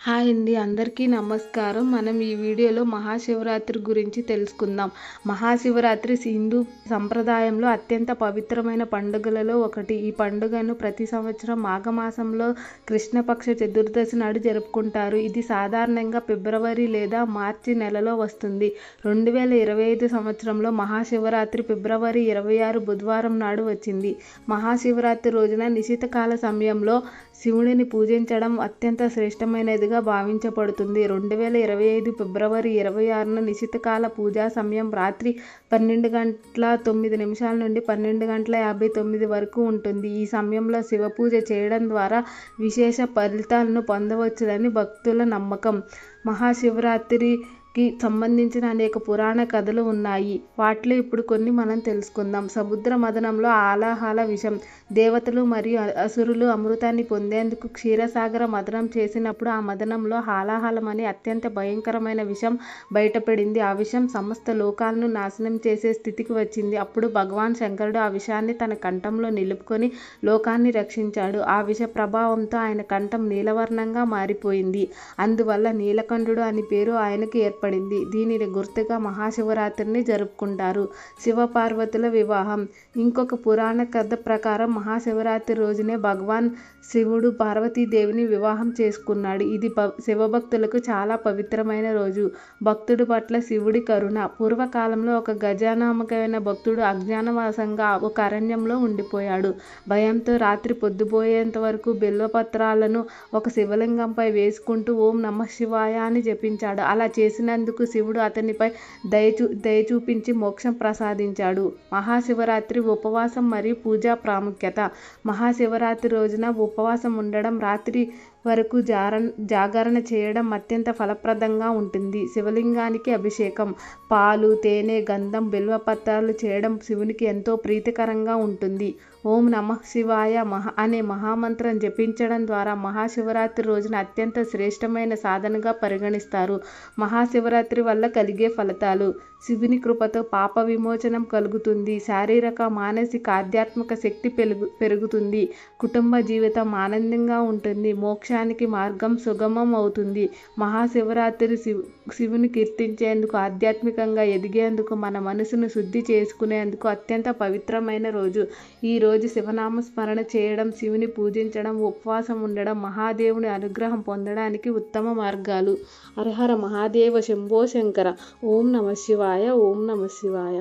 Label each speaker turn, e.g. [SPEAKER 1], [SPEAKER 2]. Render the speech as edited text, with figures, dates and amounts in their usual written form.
[SPEAKER 1] Hi అండి, అందరికీ నమస్కారం. మనం ఈ వీడియోలో మహాశివరాత్రి గురించి తెలుసుకుందాం. మహాశివరాత్రి హిందూ సంప్రదాయంలో అత్యంత పవిత్రమైన పండుగలలో ఒకటి. ఈ పండుగను ప్రతి సంవత్సరం మాఘమాసంలో కృష్ణపక్ష చతుర్దశి నాడు జరుపుకుంటారు. ఇది సాధారణంగా ఫిబ్రవరి లేదా మార్చి నెలలో వస్తుంది. 2025 సంవత్సరంలో మహాశివరాత్రి ఫిబ్రవరి 26 బుధవారం నాడు వచ్చింది. మహాశివరాత్రి రోజున నిశితకాల సమయంలో శివుడిని పూజించడం అత్యంత శ్రేష్టమైనదిగా భావించబడుతుంది. 2025 ఫిబ్రవరి 26న నిశితకాల పూజా సమయం రాత్రి 12:09 నుండి 12:59 వరకు ఉంటుంది. ఈ సమయంలో శివపూజ చేయడం ద్వారా విశేష ఫలితాలను పొందవచ్చునని భక్తుల నమ్మకం. మహాశివరాత్రికి సంబంధించిన అనేక పురాణ కథలు ఉన్నాయి. వాటిలో ఇప్పుడు కొన్ని మనం తెలుసుకుందాం. సముద్ర మథనంలో హాలాహల విషం. దేవతలు మరియు అసురులు అమృతాన్ని పొందేందుకు క్షీరసాగర మథనం చేసినప్పుడు ఆ మథనంలో హాలాహలం అనే అత్యంత భయంకరమైన విషం బయటపడింది. ఆ విషం సమస్త లోకాలను నాశనం చేసే స్థితికి వచ్చింది. అప్పుడు భగవాన్ శంకరుడు ఆ విషాన్ని తన కంఠంలో నిలుపుకొని లోకాన్ని రక్షించాడు. ఆ విష ప్రభావంతో ఆయన కంఠం నీలవర్ణంగా మారిపోయింది. అందువల్ల నీలకంఠుడు అని పేరు ఆయనకు ఏర్పడింది. దీనిని గుర్తుగా మహాశివరాత్రిని జరుపుకుంటారు. శివపార్వతుల వివాహం. ఇంకొక పురాణ కథ ప్రకారం మహాశివరాత్రి రోజునే భగవాన్ శివుడు పార్వతీదేవిని వివాహం చేసుకున్నాడు. ఇది శివభక్తులకు చాలా పవిత్రమైన రోజు. భక్తుడి పట్ల శివుడి కరుణ. పూర్వకాలంలో ఒక గజనామకమైన భక్తుడు అజ్ఞానవాసంగా ఒక అరణ్యంలో ఉండిపోయాడు. భయంతో రాత్రి పొద్దుపోయేంత వరకు బిల్వపత్రాలను ఒక శివలింగంపై వేసుకుంటూ ఓం నమః శివాయ అని జపించాడు. అలా చేసినందుకు శివుడు అతనిపై దయ చూపించి మోక్షం ప్రసాదించాడు. మహాశివరాత్రి ఉపవాసం మరియు పూజా ప్రాముఖ్యత. మహాశివరాత్రి రోజున ఉపవాసం ఉండడం, రాత్రి వరకు జాగరణ చేయడం అత్యంత ఫలప్రదంగా ఉంటుంది. శివలింగానికి అభిషేకం. పాలు, తేనె, గంధం, బిల్వపత్రాలు చేయడం శివునికి ఎంతో ప్రీతికరంగా ఉంటుంది. ఓం నమః శివాయ అనే మహామంత్రం జపించడం ద్వారా మహాశివరాత్రి రోజున అత్యంత శ్రేష్టమైన సాధనగా పరిగణిస్తారు. మహాశివరాత్రి వల్ల కలిగే ఫలితాలు. శివుని కృపతో పాప విమోచనం కలుగుతుంది. శారీరక, మానసిక, ఆధ్యాత్మిక శక్తి పెరుగుతుంది. కుటుంబ జీవితం ఆనందంగా ఉంటుంది. మోక్షానికి మార్గం సుగమం అవుతుంది. మహాశివరాత్రి శివుని కీర్తించేందుకు, ఆధ్యాత్మికంగా ఎదిగేందుకు, మన మనసును శుద్ధి చేసుకునేందుకు అత్యంత పవిత్రమైన రోజు. ఈ రోజు శివనామ స్మరణ చేయడం, శివుని పూజించడం, ఉపవాసం ఉండడం మహాదేవుని అనుగ్రహం పొందడానికి ఉత్తమ మార్గాలు. హర హర మహాదేవ శంభో శంకర. ఓం నమః శివాయ. ఓం నమః శివాయ.